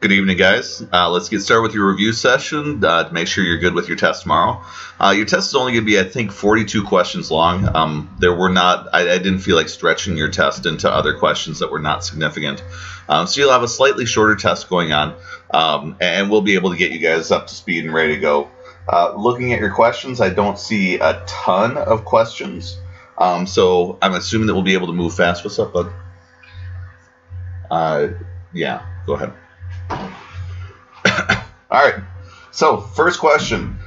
Good evening, guys. Let's get started with your review session to make sure you're good with your test tomorrow. Your test is only going to be, I think, 42 questions long. I didn't feel like stretching your test into other questions that were not significant. So you'll have a slightly shorter test going on, and we'll be able to get you guys up to speed and ready to go. Looking at your questions, I don't see a ton of questions, so I'm assuming that we'll be able to move fast. What's up, bud? Yeah, go ahead. All right, so first question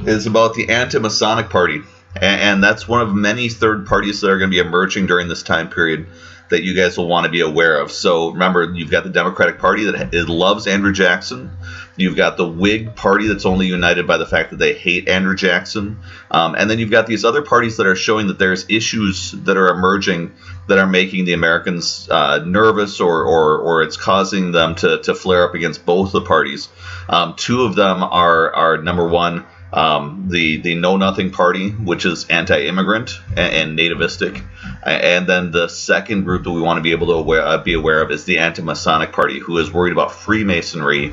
is about the anti-Masonic Party, and that's one of many third parties that are going to be emerging during this time period that you guys will want to be aware of. So remember, you've got the Democratic Party that loves Andrew Jackson. You've got the Whig Party that's only united by the fact that they hate Andrew Jackson. And then you've got these other parties that are showing that there's issues that are emerging that are making the Americans nervous, or it's causing them to flare up against both the parties. Two of them are number one, the Know Nothing Party, which is anti-immigrant and nativistic, and then the second group that we want to be able to be aware of is the anti-Masonic Party, who is worried about Freemasonry,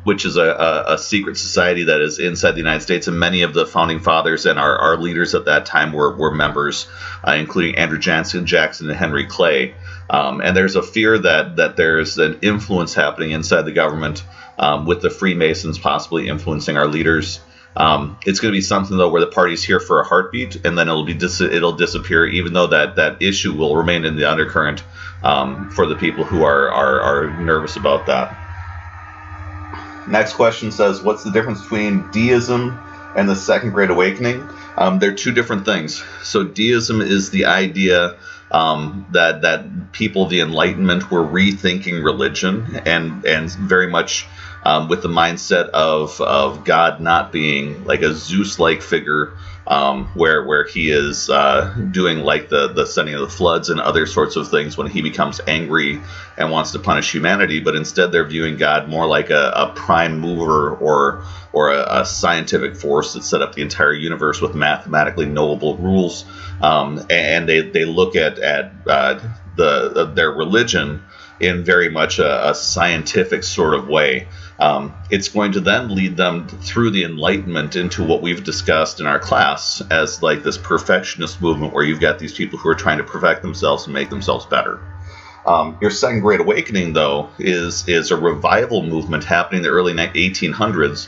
which is a secret society that is inside the United States, and many of the founding fathers and our leaders at that time were members, including Andrew Jackson and Henry Clay. And there's a fear that there's an influence happening inside the government, with the Freemasons possibly influencing our leaders. It's going to be something, though, where the party's here for a heartbeat, and then it'll disappear, even though that issue will remain in the undercurrent for the people who are nervous about that. Next question says, what's the difference between deism and the Second Great Awakening? They're two different things. So deism is the idea that people of the Enlightenment were rethinking religion and very much with the mindset of God not being like a Zeus-like figure, where he is doing like the sending of the floods and other sorts of things when he becomes angry and wants to punish humanity, but instead they're viewing God more like a prime mover or a scientific force that set up the entire universe with mathematically knowable rules, and they look at their religion in very much a scientific sort of way. It's going to then lead them through the Enlightenment into what we've discussed in our class as like this perfectionist movement, where you've got these people who are trying to perfect themselves and make themselves better. Your Second Great Awakening, though, is a revival movement happening in the early 1800s,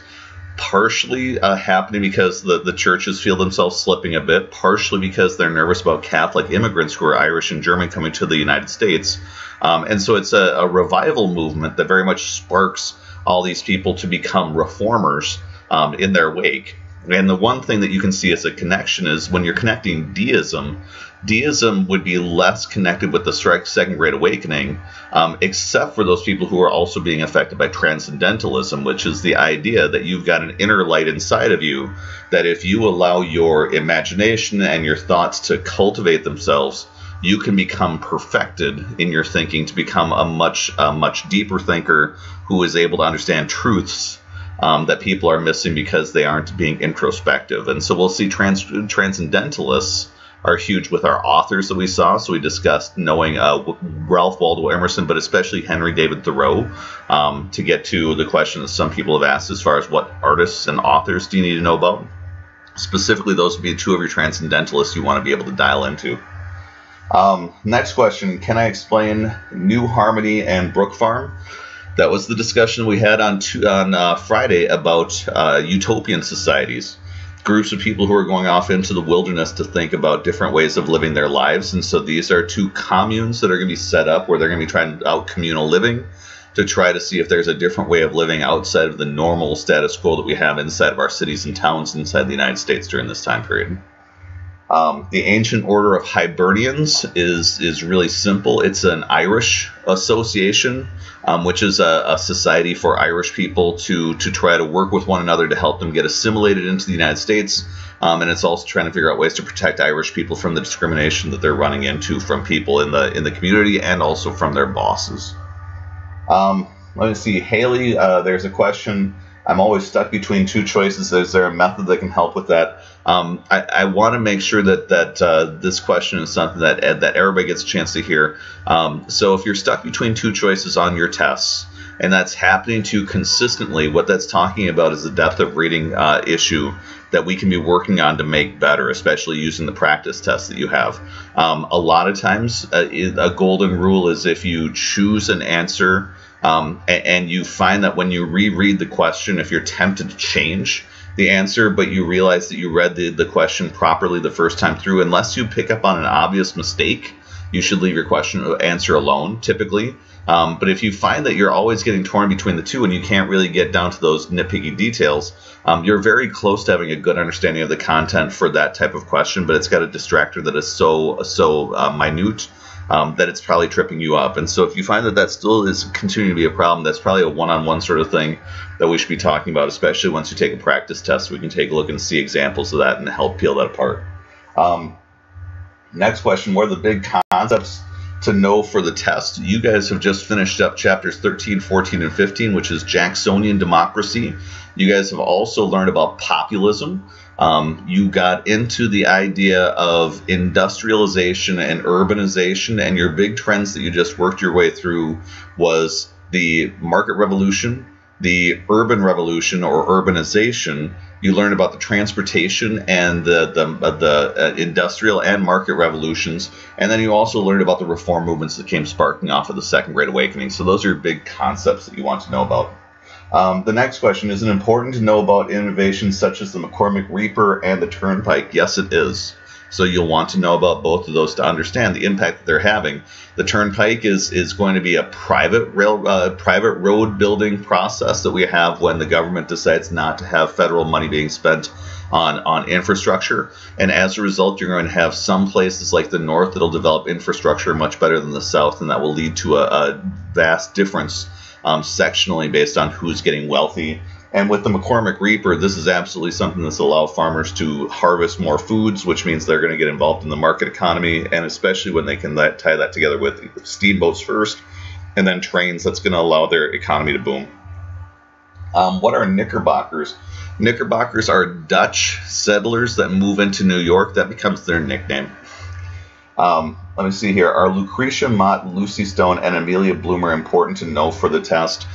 partially happening because the churches feel themselves slipping a bit, partially because they're nervous about Catholic immigrants who are Irish and German coming to the United States. And so it's a revival movement that very much sparks all these people to become reformers in their wake. And the one thing that you can see as a connection is when you're connecting deism would be less connected with the Second Great Awakening, except for those people who are also being affected by transcendentalism, which is the idea that you've got an inner light inside of you, that if you allow your imagination and your thoughts to cultivate themselves, you can become perfected in your thinking to become a much deeper thinker who is able to understand truths that people are missing because they aren't being introspective. And so we'll see transcendentalists are huge with our authors that we saw. So we discussed knowing Ralph Waldo Emerson, but especially Henry David Thoreau, to get to the question that some people have asked as far as what artists and authors do you need to know about. Specifically, those would be two of your transcendentalists you want to be able to dial into. Next question, can I explain New Harmony and Brook Farm? That was the discussion we had on Friday about utopian societies, groups of people who are going off into the wilderness to think about different ways of living their lives. And so these are two communes that are going to be set up where they're going to be trying out communal living to try to see if there's a different way of living outside of the normal status quo that we have inside of our cities and towns inside the United States during this time period. The Ancient Order of Hibernians is really simple. It's an Irish association, which is a society for Irish people to try to work with one another to help them get assimilated into the United States. And it's also trying to figure out ways to protect Irish people from the discrimination that they're running into from people in the community and also from their bosses. Let me see. Haley, there's a question. I'm always stuck between two choices. Is there a method that can help with that? I want to make sure that this question is something that everybody gets a chance to hear. So if you're stuck between two choices on your tests, and that's happening to you consistently, what that's talking about is the depth of reading issue that we can be working on to make better, especially using the practice tests that you have. A lot of times, a golden rule is if you choose an answer and you find that when you reread the question, if you're tempted to change the answer, but you realize that you read the question properly the first time through, unless you pick up on an obvious mistake, you should leave your answer alone, typically. But if you find that you're always getting torn between the two and you can't really get down to those nitpicky details, you're very close to having a good understanding of the content for that type of question, but it's got a distractor that is so minute that it's probably tripping you up. And so if you find that that still is continuing to be a problem, that's probably a one-on-one sort of thing that we should be talking about, especially once you take a practice test. We can take a look and see examples of that and help peel that apart. Next question, what are the big concepts to know for the test? You guys have just finished up chapters 13, 14, and 15, which is Jacksonian democracy. You guys have also learned about populism. You got into the idea of industrialization and urbanization, and your big trends that you just worked your way through was the market revolution, the urban revolution or urbanization. You learned about the transportation and the industrial and market revolutions, and then you also learned about the reform movements that came sparking off of the Second Great Awakening. So those are your big concepts that you want to know about. The next question, is it important to know about innovations such as the McCormick Reaper and the Turnpike? Yes, it is. So you'll want to know about both of those to understand the impact that they're having. The Turnpike is going to be a private road building process that we have when the government decides not to have federal money being spent on infrastructure. And as a result, you're going to have some places like the North that'll develop infrastructure much better than the South, and that will lead to a vast difference sectionally based on who's getting wealthy. And with the McCormick Reaper, this is absolutely something that's allow farmers to harvest more foods, which means they're going to get involved in the market economy, and especially when they can tie that together with steamboats first and then trains, that's going to allow their economy to boom. What are Knickerbockers? Knickerbockers are Dutch settlers that move into New York. That becomes their nickname. Let me see here. Are Lucretia Mott, Lucy Stone, and Amelia Bloomer important to know for the test?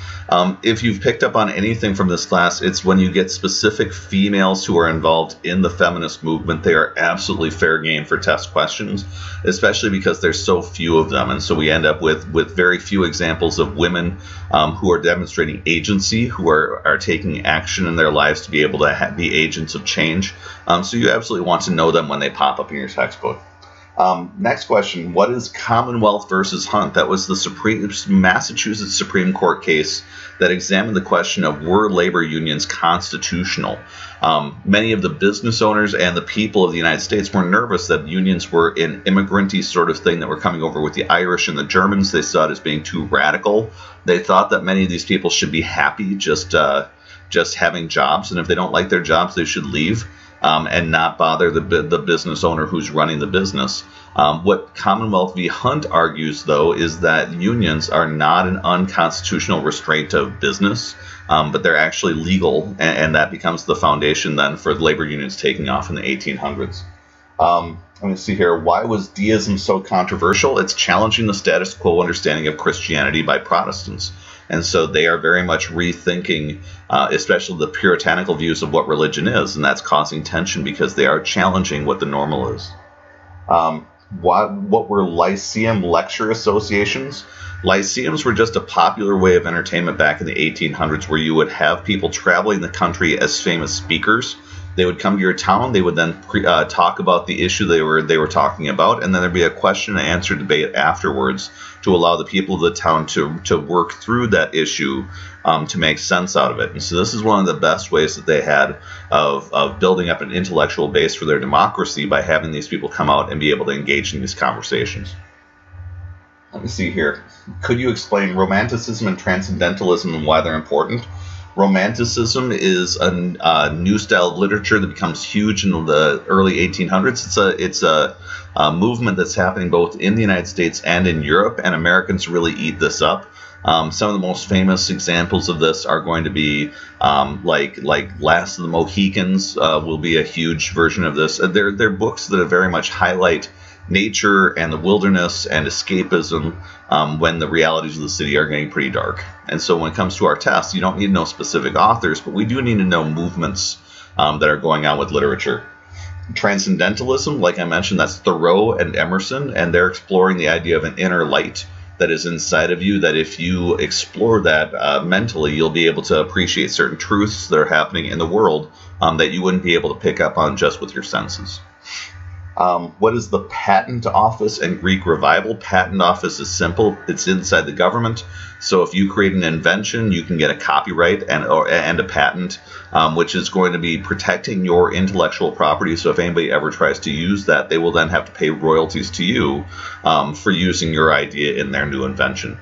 If you've picked up on anything from this class, it's when you get specific females who are involved in the feminist movement, they are absolutely fair game for test questions, especially because there's so few of them. And so we end up with very few examples of women who are demonstrating agency, who are taking action in their lives to be able to be agents of change. So you absolutely want to know them when they pop up in your textbook. Next question, what is Commonwealth versus Hunt? That was the Massachusetts Supreme Court case that examined the question of were labor unions constitutional. Many of the business owners and the people of the United States were nervous that unions were an immigrant-y sort of thing that were coming over with the Irish and the Germans. They saw it as being too radical. They thought that many of these people should be happy just having jobs, and if they don't like their jobs, they should leave. And not bother the business owner who's running the business. What Commonwealth v. Hunt argues, though, is that unions are not an unconstitutional restraint of business, but they're actually legal, and that becomes the foundation then for labor unions taking off in the 1800s. Let me see here. Why was deism so controversial? It's challenging the status quo understanding of Christianity by Protestants. And so they are very much rethinking, especially the puritanical views of what religion is, and that's causing tension because they are challenging what the normal is. What were Lyceum lecture associations? Lyceums were just a popular way of entertainment back in the 1800s where you would have people traveling the country as famous speakers. They would come to your town. They would then talk about the issue they were talking about, and then there'd be a question and answer debate afterwards to allow the people of the town to work through that issue to make sense out of it. And so this is one of the best ways that they had of building up an intellectual base for their democracy by having these people come out and be able to engage in these conversations. Let me see here. Could you explain Romanticism and Transcendentalism and why they're important? Romanticism is a new style of literature that becomes huge in the early 1800s. It's a movement that's happening both in the United States and in Europe, and Americans really eat this up. Some of the most famous examples of this are going to be like Last of the Mohicans will be a huge version of this. They're books that very much highlight nature and the wilderness and escapism when the realities of the city are getting pretty dark. And so when it comes to our tests, you don't need to know specific authors, but we do need to know movements that are going on with literature. Transcendentalism, like I mentioned, that's Thoreau and Emerson, and they're exploring the idea of an inner light that is inside of you, that if you explore that mentally, you'll be able to appreciate certain truths that are happening in the world that you wouldn't be able to pick up on just with your senses. What is the patent office and Greek revival? Patent office is simple. It's inside the government. So if you create an invention, you can get a copyright and a patent, which is going to be protecting your intellectual property. So if anybody ever tries to use that, they will then have to pay royalties to you for using your idea in their new invention.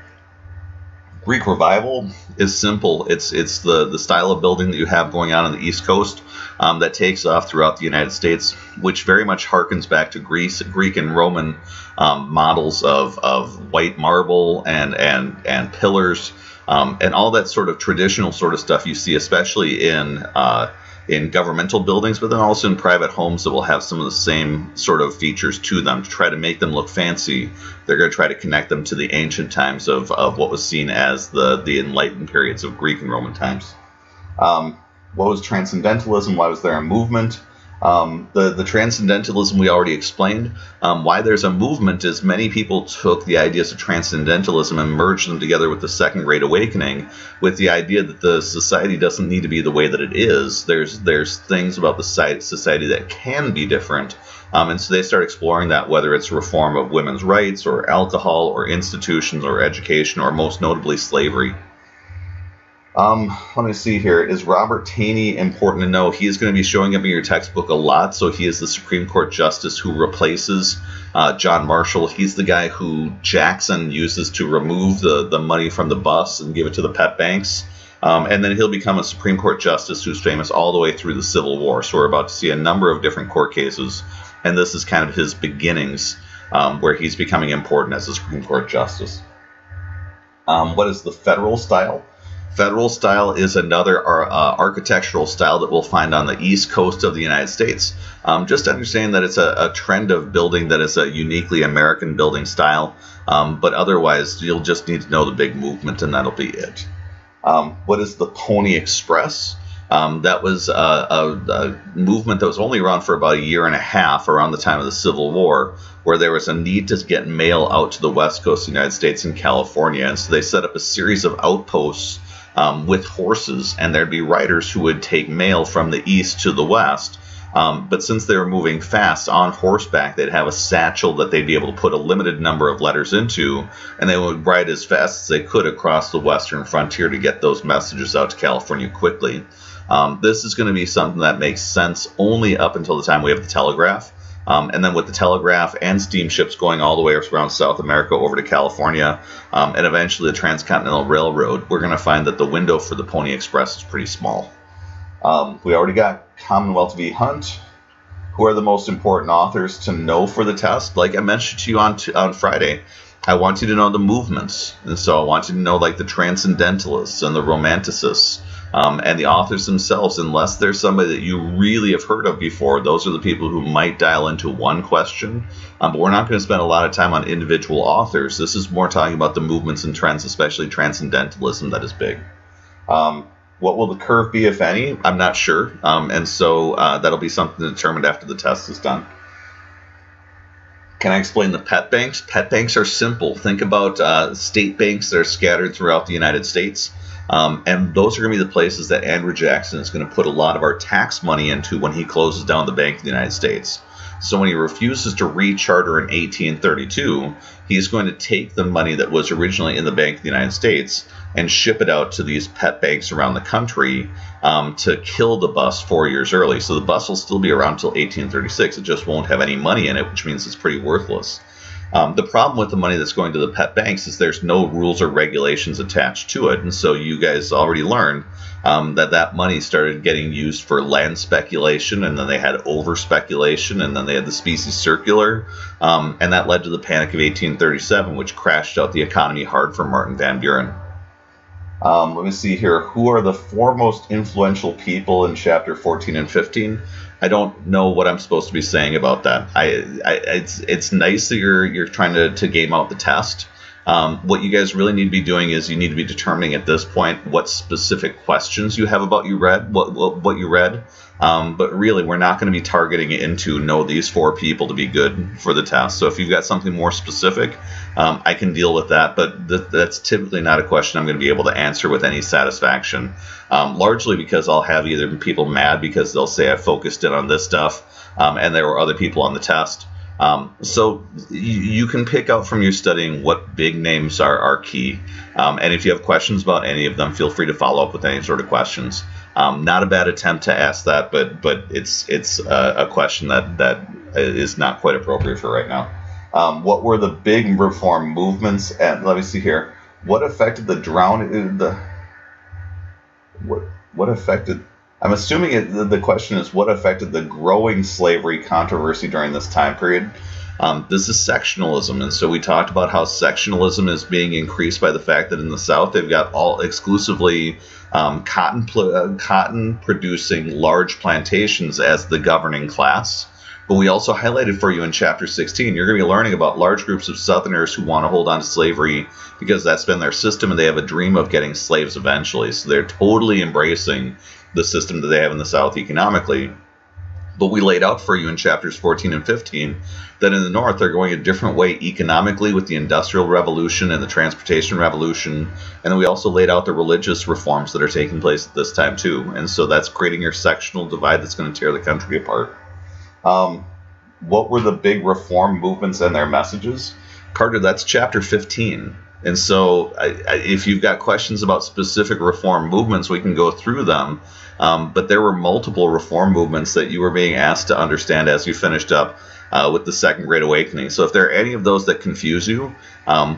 Greek revival is simple. It's the style of building that you have going on the East Coast that takes off throughout the United States, which very much harkens back to Greek and Roman models of white marble and pillars and all that sort of traditional sort of stuff you see, especially in governmental buildings, but then also in private homes that will have some of the same sort of features to them to try to make them look fancy. They're going to try to connect them to the ancient times of what was seen as the enlightened periods of Greek and Roman times. What was transcendentalism? Why was there a movement? The transcendentalism we already explained. Why there's a movement is many people took the ideas of transcendentalism and merged them together with the Second Great Awakening, with the idea that the society doesn't need to be the way that it is. There's things about the society that can be different. And so they start exploring that, whether it's reform of women's rights or alcohol or institutions or education or most notably slavery. Let me see here. Is Robert Taney important to know? He is going to be showing up in your textbook a lot. So he is the Supreme Court Justice who replaces John Marshall. He's the guy who Jackson uses to remove the money from the bus and give it to the pet banks. And then he'll become a Supreme Court Justice who's famous all the way through the Civil War. So we're about to see a number of different court cases. And this is kind of his beginnings where he's becoming important as a Supreme Court Justice. What is the federal style? Federal style is another architectural style that we'll find on the East Coast of the United States. Just understand that it's a trend of building that is a uniquely American building style, but otherwise you'll just need to know the big movement and that'll be it. What is the Pony Express? That was a movement that was only around for about a year and a half around the time of the Civil War, where there was a need to get mail out to the West Coast of the United States and California. And so they set up a series of outposts with horses, and there'd be riders who would take mail from the east to the west. But since they were moving fast on horseback, they'd have a satchel that they'd be able to put a limited number of letters into, and they would ride as fast as they could across the western frontier to get those messages out to California quickly. This is going to be something that makes sense only up until the time we have the telegraph. And then with the telegraph and steamships going all the way around South America over to California, and eventually the Transcontinental Railroad, we're going to find that the window for the Pony Express is pretty small. We already got Commonwealth v. Hunt. Who are the most important authors to know for the test? Like I mentioned to you on Friday, I want you to know the movements. And so I want you to know like the Transcendentalists and the Romanticists. And the authors themselves, unless there's somebody that you really have heard of before, those are the people who might dial into one question. But we're not going to spend a lot of time on individual authors. This is more talking about the movements and trends, especially Transcendentalism, that is big. What will the curve be, if any? I'm not sure. And so that'll be something determined after the test is done. Can I explain the pet banks? Pet banks are simple. Think about state banks that are scattered throughout the United States. And those are going to be the places that Andrew Jackson is going to put a lot of our tax money into when he closes down the Bank of the United States. So when he refuses to recharter in 1832, he's going to take the money that was originally in the Bank of the United States and ship it out to these pet banks around the country to kill the bus 4 years early. So the bus will still be around until 1836. It just won't have any money in it, which means it's pretty worthless. The problem with the money that's going to the pet banks is there's no rules or regulations attached to it. And so you guys already learned that money started getting used for land speculation, and then they had over speculation, and then they had the specie circular. And that led to the Panic of 1837, which crashed out the economy hard for Martin Van Buren. Let me see here. Who are the foremost influential people in chapter 14 and 15? I don't know what I'm supposed to be saying about that. It's nice that you're trying to game out the test. What you guys really need to be doing is you need to be determining at this point what specific questions you have about what you read. But really, we're not going to be targeting it into know these 4 people to be good for the test. So if you've got something more specific, I can deal with that. But that's typically not a question I'm going to be able to answer with any satisfaction. Largely because I'll have either people mad because they'll say I focused in on this stuff and there were other people on the test. So you can pick out from your studying what big names are key. And if you have questions about any of them, feel free to follow up with any sort of questions. Not a bad attempt to ask that, but it's a question that is not quite appropriate for right now. What were the big reform movements? And let me see here. What affected the drowning? What affected? I'm assuming the question is what affected the growing slavery controversy during this time period. This is sectionalism, and so we talked about how sectionalism is being increased by the fact that in the South they've got all exclusively cotton producing large plantations as the governing class. But we also highlighted for you in chapter 16, you're going to be learning about large groups of Southerners who want to hold on to slavery because that's been their system and they have a dream of getting slaves eventually. So they're totally embracing the system that they have in the South economically. But we laid out for you in chapters 14 and 15 that in the North they're going a different way economically with the Industrial Revolution and the Transportation Revolution. And then we also laid out the religious reforms that are taking place at this time too. And so that's creating your sectional divide that's going to tear the country apart. What were the big reform movements and their messages? Carter, that's chapter 15. And so if you've got questions about specific reform movements, we can go through them. But there were multiple reform movements that you were being asked to understand as you finished up with the Second Great Awakening. So if there are any of those that confuse you,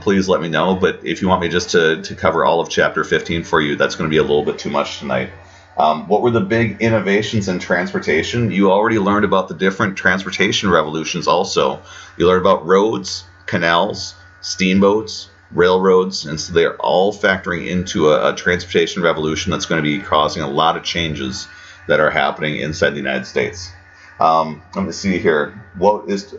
please let me know. But if you want me just to cover all of chapter 15 for you, that's going to be a little bit too much tonight. What were the big innovations in transportation? You already learned about the different transportation revolutions also. You learned about roads, canals, steamboats, railroads, and so they're all factoring into a transportation revolution that's going to be causing a lot of changes that are happening inside the United States. Let me see here. What is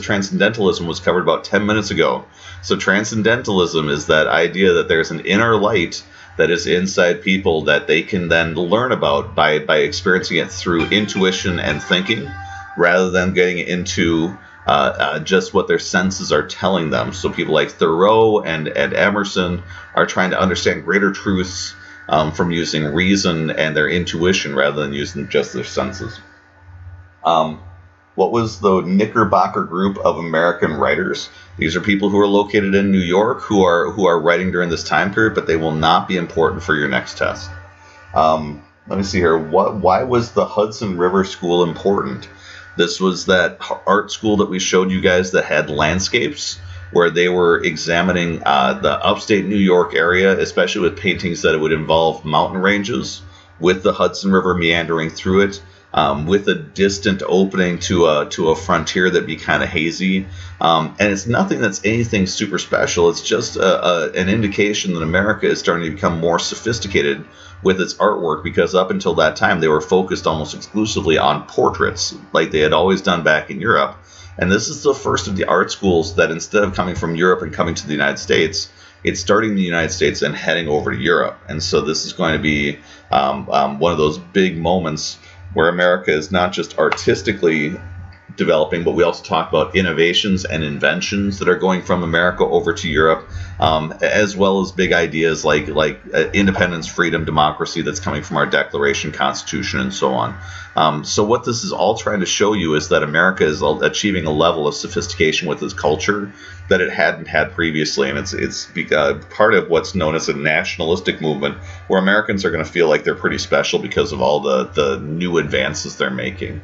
transcendentalism was covered about 10 minutes ago. So transcendentalism is that idea that there's an inner light that is inside people that they can then learn about by experiencing it through intuition and thinking rather than getting into just what their senses are telling them. So people like Thoreau and Emerson are trying to understand greater truths from using reason and their intuition rather than using just their senses. What was the Knickerbocker group of American writers? These are people who are located in New York who are writing during this time period, but they will not be important for your next test. Let me see here. Why was the Hudson River School important? This was that art school that we showed you guys that had landscapes where they were examining the upstate New York area, especially with paintings that would involve mountain ranges with the Hudson River meandering through it. With a distant opening to a frontier that'd be kind of hazy. And it's nothing that's anything super special. It's just an indication that America is starting to become more sophisticated with its artwork, because up until that time they were focused almost exclusively on portraits like they had always done back in Europe. And this is the first of the art schools that, instead of coming from Europe and coming to the United States, it's starting in the United States and heading over to Europe. And so this is going to be one of those big moments where America is not just artistically developing, but we also talk about innovations and inventions that are going from America over to Europe, as well as big ideas like independence, freedom, democracy that's coming from our Declaration, Constitution, and so on. So what this is all trying to show you is that America is achieving a level of sophistication with its culture that it hadn't had previously, and it's part of what's known as a nationalistic movement, where Americans are going to feel like they're pretty special because of all the new advances they're making.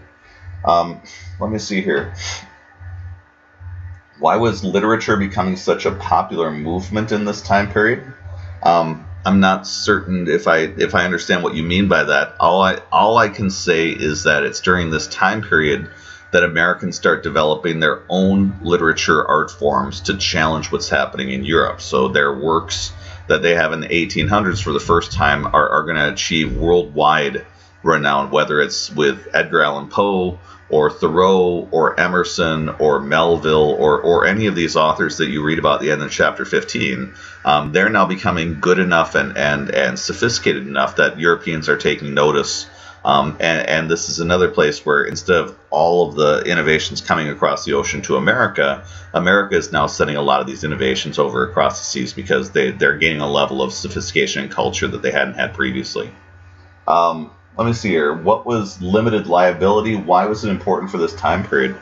Let me see here. Why was literature becoming such a popular movement in this time period? I'm not certain if I understand what you mean by that. All I can say is that it's during this time period that Americans start developing their own literature art forms to challenge what's happening in Europe. So their works that they have in the 1800s for the first time are going to achieve worldwide renown, whether it's with Edgar Allan Poe or Thoreau or Emerson or Melville or any of these authors that you read about at the end of chapter 15. They're now becoming good enough and sophisticated enough that Europeans are taking notice. And this is another place where instead of all of the innovations coming across the ocean to America, America is now sending a lot of these innovations over across the seas because they're gaining a level of sophistication and culture that they hadn't had previously. Let me see here. What was limited liability? Why was it important for this time period?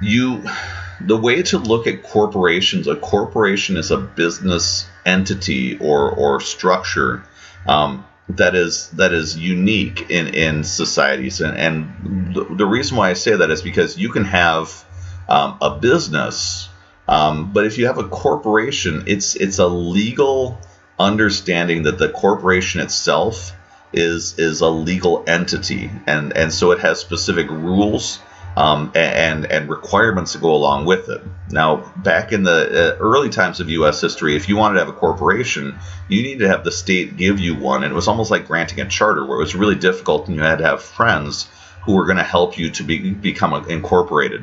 The way to look at corporations, a corporation is a business entity or structure that is unique in societies. And the reason why I say that is because you can have a business, but if you have a corporation, it's a legal understanding that the corporation itself is a legal entity, and so it has specific rules and requirements to go along with it. Now, back in the early times of U.S. history, if you wanted to have a corporation, you needed to have the state give you one, and it was almost like granting a charter, where it was really difficult, and you had to have friends who were going to help you to become incorporated.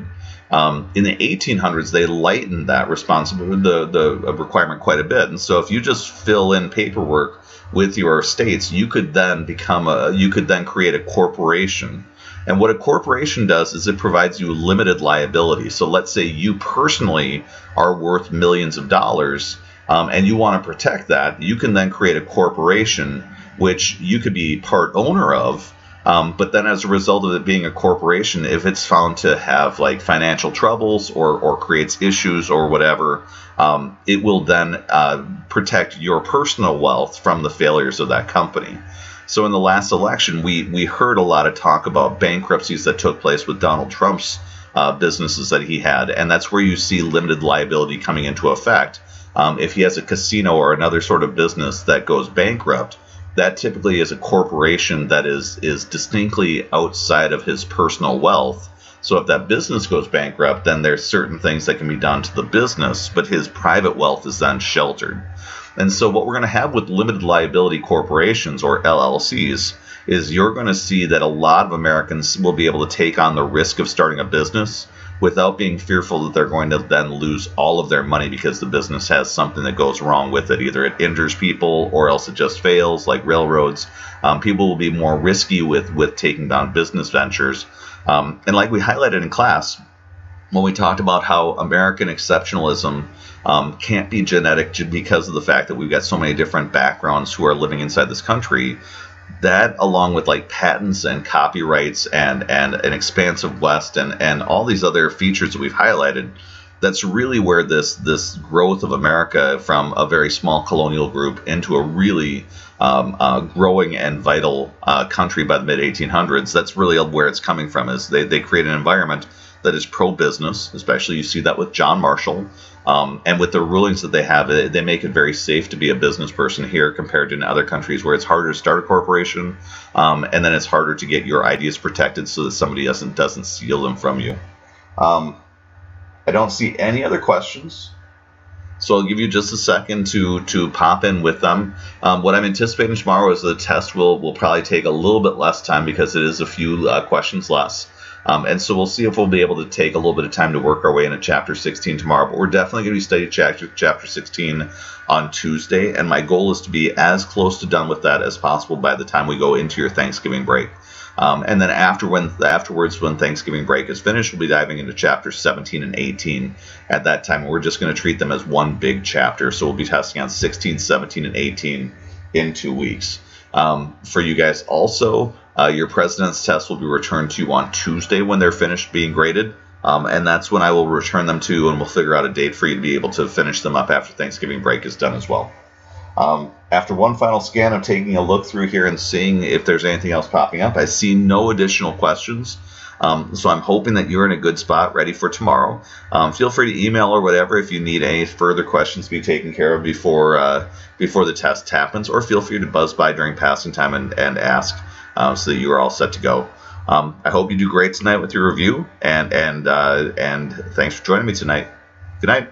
In the 1800s, they lightened that responsibility, the requirement quite a bit, and so if you just fill in paperwork with your states, you could then create a corporation. And what a corporation does is it provides you limited liability. So let's say you personally are worth millions of dollars, and you want to protect that. You can then create a corporation, which you could be part owner of. But then as a result of it being a corporation, if it's found to have like financial troubles or creates issues or whatever, it will then protect your personal wealth from the failures of that company. So in the last election, we heard a lot of talk about bankruptcies that took place with Donald Trump's businesses that he had, and that's where you see limited liability coming into effect. If he has a casino or another sort of business that goes bankrupt, that typically is a corporation that is distinctly outside of his personal wealth. So if that business goes bankrupt, then there's certain things that can be done to the business, but his private wealth is then sheltered. And so what we're going to have with limited liability corporations, or LLCs, is you're going to see that a lot of Americans will be able to take on the risk of starting a business without being fearful that they're going to then lose all of their money because the business has something that goes wrong with it. Either it injures people or else it just fails, like railroads. People will be more risky with taking down business ventures. And like we highlighted in class, when we talked about how American exceptionalism can't be genetic because of the fact that we've got so many different backgrounds who are living inside this country, that along with like patents and copyrights and an expansive West and all these other features that we've highlighted, that's really where this growth of America from a very small colonial group into a really growing and vital country by the mid-1800s, that's really where it's coming from, is they create an environment that is pro-business. Especially you see that with John Marshall, and with the rulings that they have, they make it very safe to be a business person here compared to in other countries where it's harder to start a corporation, and then it's harder to get your ideas protected so that somebody doesn't steal them from you. I don't see any other questions, so I'll give you just a second to pop in with them. What I'm anticipating tomorrow is the test will probably take a little bit less time because it is a few questions less. And so we'll see if we'll be able to take a little bit of time to work our way into Chapter 16 tomorrow. But we're definitely going to be studying Chapter 16 on Tuesday. And my goal is to be as close to done with that as possible by the time we go into your Thanksgiving break. And then afterwards, when Thanksgiving break is finished, we'll be diving into Chapters 17 and 18 at that time. We're just going to treat them as one big chapter. So we'll be testing on 16, 17, and 18 in 2 weeks. For you guys also, your president's test will be returned to you on Tuesday when they're finished being graded. And that's when I will return them to you, and we'll figure out a date for you to be able to finish them up after Thanksgiving break is done as well. After one final scan, I'm taking a look through here and seeing if there's anything else popping up. I see no additional questions. So I'm hoping that you're in a good spot ready for tomorrow. Feel free to email or whatever if you need any further questions to be taken care of before the test happens, or feel free to buzz by during passing time and ask so that you are all set to go. I hope you do great tonight with your review, and thanks for joining me tonight. Good night.